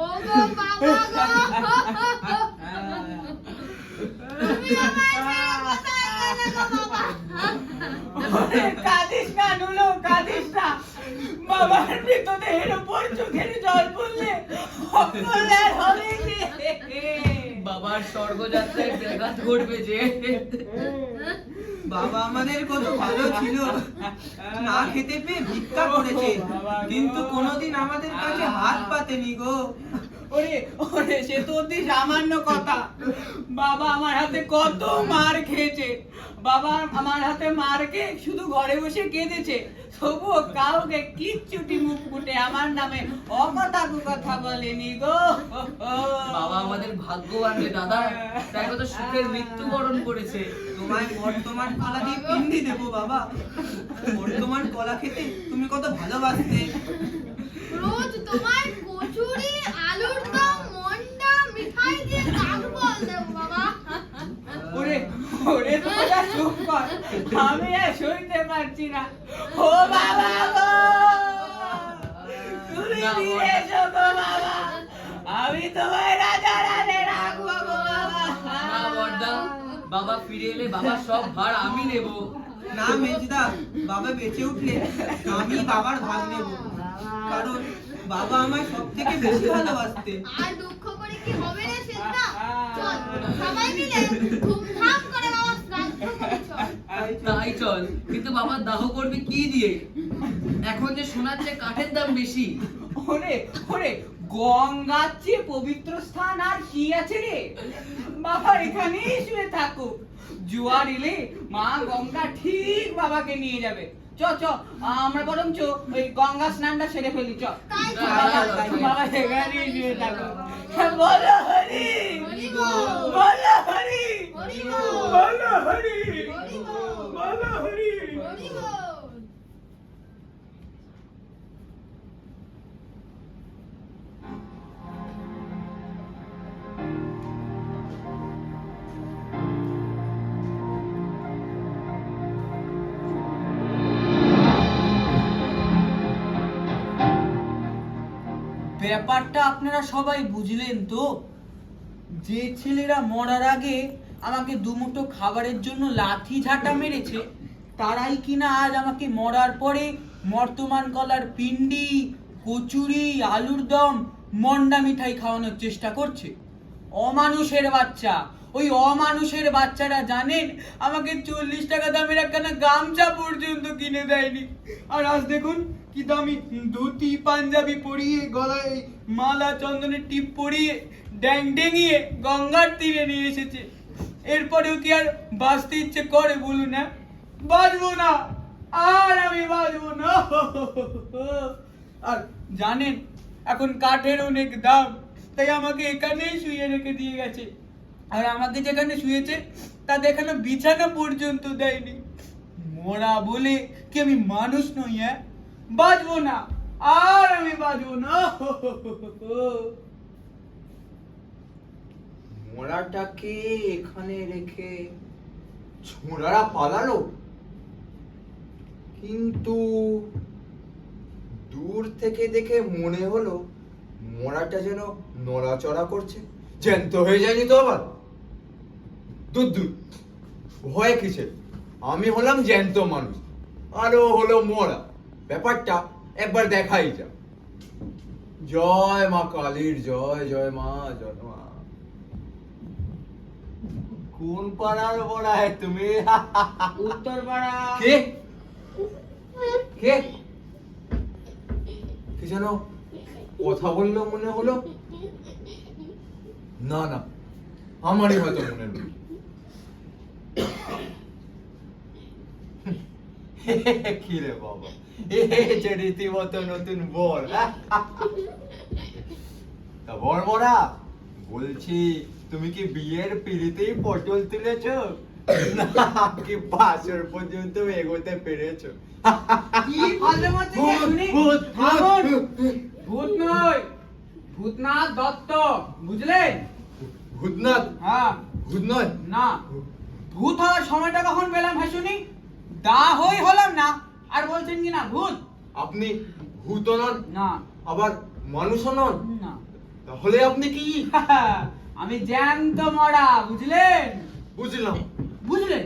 ওগো বাবা গো, তুমি আমায় ছেড়ে কোথায় গেলে গো বাবা? কাঁদিস না নুলো, কাঁদিস না। বাবার মৃতদেহের উপর চোখের জল পড়লে অপরাধ হবে কি? বাবার স্বর্গযাত্রায় ব্যাঘাত ঘটবে যে। বাবা আমাদের কত ভালো ছিল, না খেতে পেয়ে ভিক্ষা করেছে, কিন্তু কোনোদিন আমাদের কাছে হাত পাতেনি গো। ওরে ওরে, সে তো অতি সামান্য কথা। বাবা আমার হাতে কত মার খেয়েছে। বাবা আমার হাতে মার খেয়ে শুধু ঘরে বসে কেঁদেছে, তবুও কাউকে কিচ্ছুটি মুখ ফুটে আমার নামে অকথা কুকথা বলেনি গো। বাবা আমাদের ভাগ্যবান রে দাদা, তাই কত সুখের মৃত্যুবরণ করেছে। তোমায় বর্তমান কলা দিয়ে পিন্ডি দেবো বাবা। বর্তমান কলা খেতে তুমি কত ভালোবাসতে। রোজ তোমার কচুরি, আলুর দম, মন্ডা, মিঠাই দিয়ে কাকবল দেব বাবা। ওরে ওরে, তোরা চুপ কর, আমি আর সইতে পারছি না। ও বাবা গো, তুমি ফিরে এসো গো বাবা, আমি তোমায় রাজা রাজে রাখবো গো বাবা। না বড়দা, বাবা ফিরে এলে বাবার সব ভার আমি নেব। না মেজদা, বাবা বেঁচে উঠলে আমি বাবার ভাগ নেব, কারণ বাবা আমায় সব থেকে বেশি ভালোবাসতে। আর দুঃখ করে কি হবে রে সেটা? চল সবাই মিলে ধুমধাম করে বাবা শ্রাদ্ধ করি চল। তাই চল, কিন্তু বাবা দাহ করবে কি দিয়ে? এখন যে শোনার চেয়ে কাঠের দাম বেশি। ওরে ওরে, গঙ্গার চেয়ে পবিত্র স্থান আর কি আছে রে? বাবা এখানেই শুয়ে থাকুক, জোয়ার এলে মা গঙ্গা ঠিক বাবাকে নিয়ে যাবে। চ চ, আমরা বরঞ্চ ওই গঙ্গা স্নানটা সেরে ফেলি। চ তাই তো বাবা এখানেই শুয়ে থাকুক। বলো হরি, হরি বল, বলো হরি, হরি বল, বলো হরি, হরি বল, বলো হরি। হরি বল। ব্যাপারটা আপনারা সবাই বুঝলেন তো? যে ছেলেরা মরার আগে আমাকে দুমুঠো খাবারের জন্য লাথি ঝাঁটা মেরেছে, তারাই কিনা আজ আমাকে মরার পরে মর্তমান কলার পিন্ডি, কচুরি, আলুর দম, মন্ডা মিঠাই খাওয়ানোর চেষ্টা করছে। অমানুষের বাচ্চা, ওই অমানুষের বাচ্চারা জানেন আমাকে 40 টাকা দামের একখানা গামছা পর্যন্ত কিনে দেয়নি। আর আজ দেখুন কি দামি ধুতি পাঞ্জাবি পরিয়ে, গলায় মালা চন্দনের টিপ পরিয়ে, ড্যাং ডেঙিয়ে গঙ্গার তীরে নিয়ে এসেছে। এরপরেও কি আর বাঁচতে ইচ্ছে করে বলুন? না, বাঁচবো না, আর আমি বাঁচবো না। আর জানেন এখন কাঠের অনেক দাম, তাই আমাকে এখানেই শুয়ে রেখে দিয়ে গেছে। আর আমাকে যেখানে শুয়েছে তাতে এখানে বিছানা পর্যন্ত দেয়নি। মরা বলে কি আমি মানুষ নই? হ্যাঁ, বাঁচবো না, আর আমি বাঁচবো না। মোড়াটাকে এখানে রেখে ছোড়ারা পালালো, কিন্তু দূর থেকে দেখে মনে হলো মোড়াটা যেন নড়াচড়া করছে। জ্যান্ত হয়ে যায়নি তো আবার? দূর দূর, ভয় কিসের? আমি হলাম জ্যান্ত মানুষ, আর ও হলো মোড়া। ব্যাপারটা একবার দেখাই যা। জয় মা কালীর জয়, জয় মা, জয় মা। কোন পাড়ার বড়া হে তুমি? উত্তর পাড়া। কে কে কি যেন কথা বললো মনে হলো। না না, আমারই হয়তো মনে নেই। কি রে বাবা, যে রীতিমতো নতুন বর। তা বড়া বলছি, তুমি কি বিয়ের পিড়িতেই পটল তুলেছো, নাকি বাসর পর্যন্ত এগোতে পেরেছো? কি ভালো মতো শুনি? ভূত, থামুন। ভূত। ভূত নয়, ভূতনাথ দত্ত, বুঝলেন? ভূতনাথ? হ্যাঁ। ভূত নয়? না, ভূত হওয়ার সময়টা কখন পেলাম ভাই শুনি? দা হই হলাম না, আর বলছেন কি না ভূত? আপনি ভূতও নন, না আবার মানুষও নন, না তাহলে আপনি কি? আমি জ্যান্ত মরা, বুঝলেন? বুঝলাম। বুঝলেন?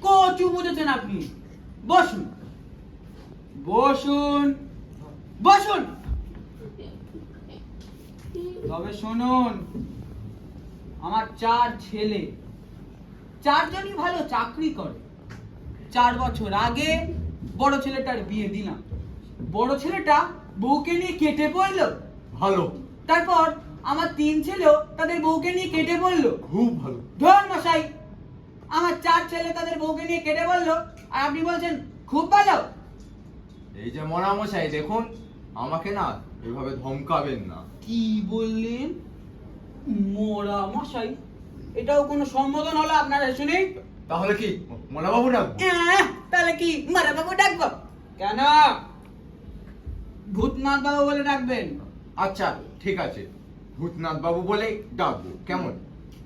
কচু বুঝেছেন আপনি। বসুন বসুন বসুন। তবে শুনুন, আমার 4 ছেলে, 4 জনই ভালো চাকরি করে। 4 বছর আগে বড় ছেলেটার বিয়ে দিলাম। বড় ছেলেটা বউকে নিয়ে কেটে পড়লো। ভালো, তারপর আমার 3 ছেলেও তাদের বউকে নিয়ে কেটে পড়লো। খুব ভালো। ধর মশাই, আমার 4 ছেলে তাদের বউকে নিয়ে কেটে পড়লো, আর আপনি বলছেন খুব ভালো। এই যে মরামশাই, দেখুন আমাকে না এভাবে ধমকাবেন না। কি বললেন? মরা মশাই? এটাও কোনো সম্বোধন হলো আপনারা? শুনি তাহলে কি মরাবাবু ডাকবো? তাহলে কি মারা বাবু ডাকবো? কেন? ভূতনাথ বাবু বলে ডাকবেন। আচ্ছা ঠিক আছে, ভূতনাথ বাবু বলে ডাকবো, কেমন?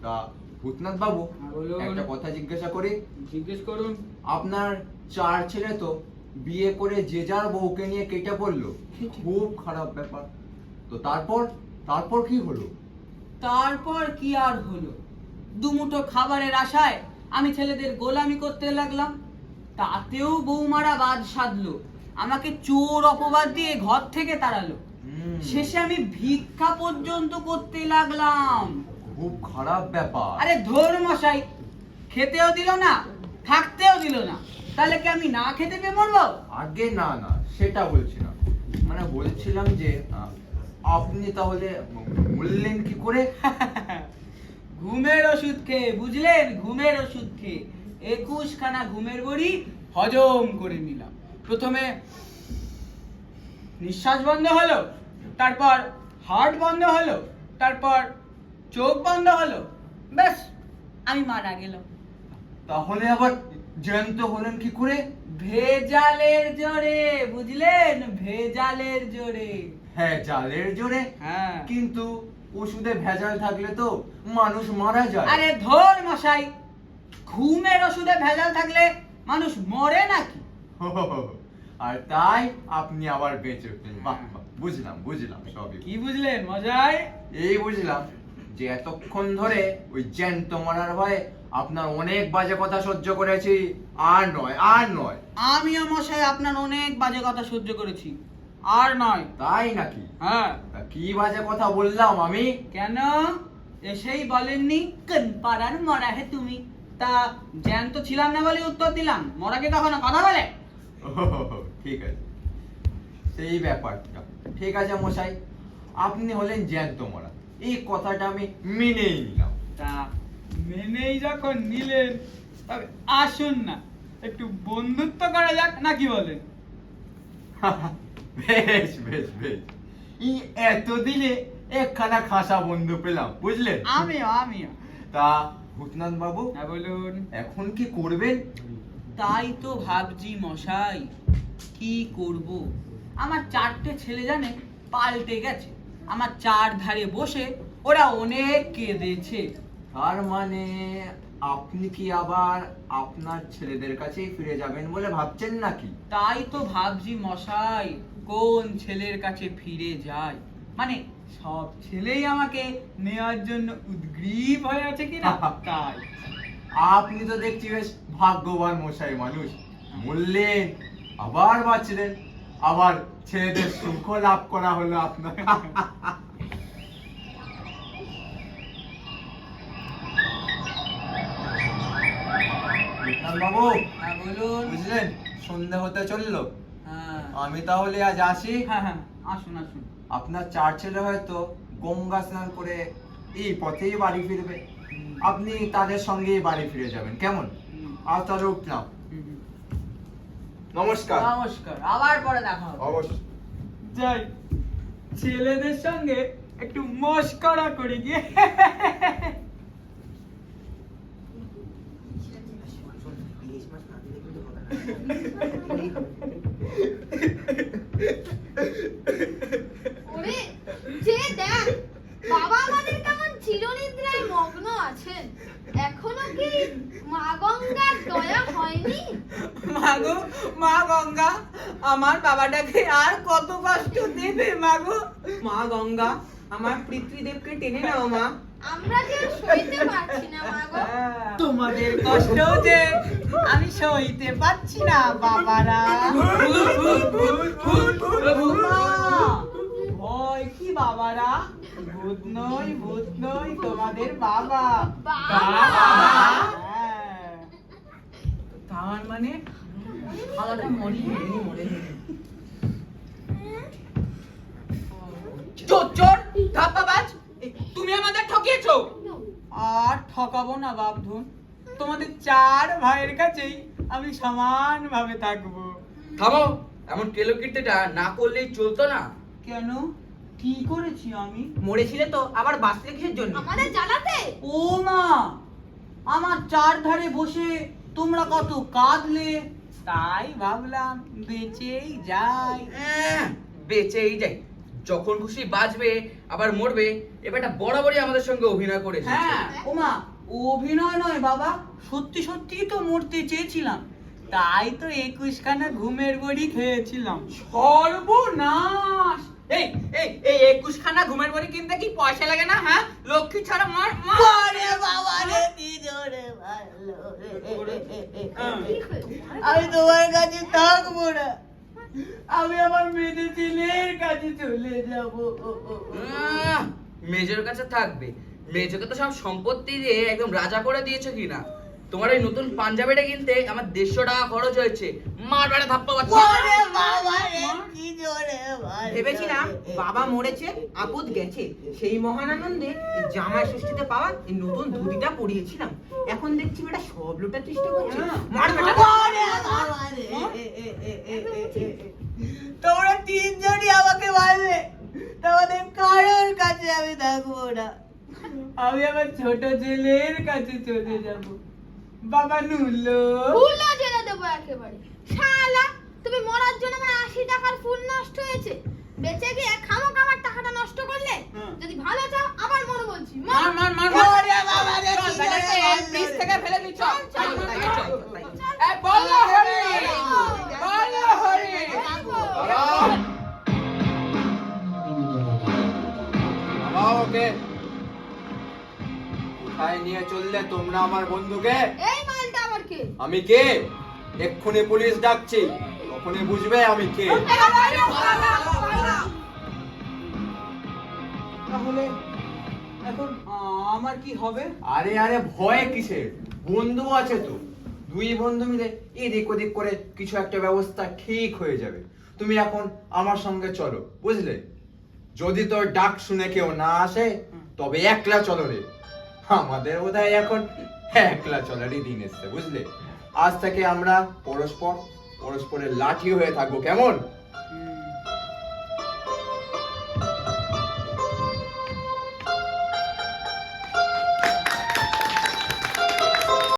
তা ভূতনাথ বাবু, হ্যাঁ, বলুন। একটা কথা জিজ্ঞাসা করি। জিজ্ঞেস করুন। আপনার 4 ছেলে তো বিয়ে করে যে যার বউকে নিয়ে কেটে পড়লো, খুব খারাপ ব্যাপার। তো তারপর কি হলো? তারপর কি আর হলো? দুমুঠো খাবারের আশায় আমি ছেলেদের গোলামি করতে লাগলাম। তাতেও বৌমারা বাদ সাধলো, আমাকে চোর অপবাদ দিয়ে ঘর থেকে তাড়ালো। শেষে আমি ভিক্ষা পর্যন্ত করতে লাগলাম। খুব খারাপ ব্যাপার। আরে ধর মশাই, খেতেও দিল না, থাকতেও দিল না। তাহলে কি আমি না খেতে পেয়ে মরবো? আগে না না, সেটা বলছি না, মানে বলছিলাম যে আপনি তাহলে বললেন কি করে? ঘুমের ওষুধ খেয়ে, বুঝলেন? ঘুমের ওষুধ খেয়ে 21 খানা ঘুমের বড়ি হজম করে নিলাম। প্রথমে নিঃশ্বাস বন্ধ হলো, তারপর হার্ট বন্ধ হলো, তারপর চোখ বন্ধ হলো, ব্যাস আমি মারা গেলাম। তাহলে আবার জ্যান্ত হলেন কি করে? ভেজালের জোরে, বুঝলেন? ভেজালের জোরে। হ্যাঁ, জালের জোরে। হ্যাঁ। কিন্তু ওষুধে ভেজাল থাকলে তো মানুষ মারা যায়। আরে ধর মশাই, ঘুমের ওষুধে ভেজাল থাকলে মানুষ মরে নাকি? আর তাই আপনি আবার বেঁচে উঠলেন। বাহ বাহ, বুঝলাম সবই। কি বুঝলেন মশাই? এই বুঝলাম যে এতক্ষণ ধরে ওই জ্যান্ত মরার ভয়ে আপনার অনেক বাজে কথা সহ্য করেছি। আর নয়। আমিও মশাই আপনার অনেক বাজে কথা সহ্য করেছি, আর নয়। তাই নাকি? হ্যাঁ। তা কি বাজে কথা বললাম আমি? কেন? এসেই বলেননি কোন পাড়ার মরা হে তুমি? তা জ্যান্ত ছিলাম না বলে উত্তর দিলাম। মরাকে কখনো কথা বলে? ঠিক আছে, সেই ব্যাপারটা। ঠিক আছে মশাই, আপনি হলেন জ্যান্ত মরা, এই কথাটা আমি মেনেই নিলাম। তা মেনেই যখন নিলেন, তবে আসুন না একটু বন্ধুত্ব করা যাক, নাকি বলেন? বেশ, এই এতদিনে একখানা খাসা বন্ধু পেলাম, বুঝলেন? আমিও। তা ভূতনাথ বাবু, হ্যাঁ বলুন। এখন কি করবেন? তাই তো ভাবছি মশাই, কি করব? আমার 4টে ছেলে জানে পাল্টে গেছে। আমার 4 ধারে বসে ওরা অনেক কেঁদেছে। তার মানে আপনি কি আবার আপনার ছেলেদের কাছেই ফিরে যাবেন বলে ভাবছেন নাকি? তাই তো ভাবছি মশাই, কোন ছেলের কাছে ফিরে যায়। মানে সব ছেলেই আমাকে নেওয়ার জন্য উদ্গ্রীব হয়ে আছে কিনা তাই। আপনি তো দেখছি বেশ ভাগ্যবান মশাই মানুষ। মরলেন, আবার বাঁচলেন, আবার ছেলেদের সুখ লাভ করা হলো আপনার। বাবু, হ্যাঁ বলুন। বুঝলেন, সন্ধ্যা হতে চললো। হ্যাঁ আমি তাহলে আজ আসি। হ্যাঁ, আসুন। আপনার 4 ছেলে হয়তো গঙ্গা স্নান করে এই পথেই বাড়ি ফিরবে। আপনি তাদের সঙ্গেই বাড়ি ফিরে যাবেন, কেমন? আজ তাহলে উঠলাম। নমস্কার। নমস্কার, আবার পরে দেখা হবে। অবশ্যই। যাই, ছেলেদের সঙ্গে একটু মস্করা করি গিয়ে। ওরে যে দেখ, বাবা আমাদের কেমন চিরনিদ্রায় মগ্ন আছেন। এখনো কি মা গঙ্গার দয়া হয়নি? মা গঙ্গা, আমার বাবাটাকে আর কত কষ্ট দেবে মা গো। মা গঙ্গা, আমার পিতৃদেবকে টেনে নাও মা। আমরা যে সইতে পারছি না মা গো। তোমাদের কষ্ট যে আমি সইতে পারছি না বাবারা। মা, ভয় কি বাবারা? ভূত নই তোমাদের বাবা। হ্যাঁ। তার মানে শালাটা মরে চোর ধাপ্পাবাজ, তুমি আমাদের ঠকিয়েছো। আর ঠকাবো না বাপধন, তোমাদের 4 ভাইয়ের কাছেই আমি সমানভাবে থাকবো। থামো, এমন কেলোকীর্তিটা না করলেই চলতো না। কেন, কি করেছি আমি? মরেছিলে তো, আবার বাঁচলে কিসের জন্য? আমাদের জ্বালাতে। ও মা, আমার 4 ধারে বসে তোমরা কত কাঁদলে, তাই ভাবলাম বেঁচেই যাই। বেঁচেই যাই, যখন খুশি বাঁচবে আবার মরবে। এবারটা বরাবরই আমাদের সঙ্গে অভিনয় করে এসেছে। হ্যাঁ ও মা, অভিনয় নয় বাবা, সত্যি সত্যিই তো মরতে চেয়েছিলাম, তাই তো 21 খানা ঘুমের বড়ি খেয়েছিলাম। সর্বনাশ! এই এই এই 21 খানা ঘুমের বাড়ি কিনতে কি পয়সা লাগে না? হ্যাঁ, লক্ষ্মী ছাড়া মার মার। আরে বাবা রে, কি জোরে মারলো রে। আমি তোমার কাছে থাকবো না, আমি আমার মেয়ে ছেলের কাছে চলে যাব। মেজর কাছে থাকবে? মেজরকে তো সব সম্পত্তি দিয়ে একদম রাজা করে দিয়েছো কিনা। তোমার এই নতুন পাঞ্জাবিটা কিনতে আমার 150 টাকা খরচ হয়েছে। মার বেড়া ধাপ্পা বাচ্চা। ওরে বাবা রে, কি জোরে মারলো। ভেবেছিলাম বাবা মরেছে, আপদ গেছে, সেই মহান আনন্দে এই জামাই ষষ্ঠীতে পাওয়া এই নতুন ধুতিটা পরিয়েছিলাম। এখন দেখছি বেটা সব লুটার চেষ্টা করছে। মার বেটা। ওরে বাবা রে, তোমরা 3 জনই আমাকে মারবে, তোমাদের কারোর কাছে আমি থাকবো না। আমি আমার ছোট ছেলের কাছে চলে যাব। বাবা নুলো, ফুলও জেলে দেবো একেবারে। শালা, তুমি মরার জন্য আমার 80 টাকার ফুল নষ্ট হয়েছে, বেঁচে গিয়ে খামোখা আমার টাকাটা নষ্ট করলে। যদি ভালো চাও আবার মরো বলছি। মার মার মার। ওরে বাবা রে, চল, কি জোরে বেটাকে মারলো প্লিজ রে। থেকে ফেলে দি, চল চল চল, চল, চল, চল। চল। এই বল হরি, বল হরি। ওকে কোথায় নিয়ে চললে তোমরা আমার বন্ধুকে? এই মালটা আবার কে? আমি কে? এক্ষুনি পুলিশ ডাকছি, তখনই বুঝবে আমি কে। তাহলে এখন আমার কি হবে? আরে আরে ভয় কিসের? বন্ধু আছে তো, 2 বন্ধু মিলে এদিক ওদিক করে কিছু একটা ব্যবস্থা ঠিক হয়ে যাবে। তুমি এখন আমার সঙ্গে চলো, বুঝলে? যদি তোর ডাক শুনে কেউ না আসে তবে একলা চলো রে। আমাদের বোধহয় এখন একলা চলারই দিন এসছে, বুঝলে? আজ থেকে আমরা পরস্পরের লাঠি হয়ে থাকবো, কেমন?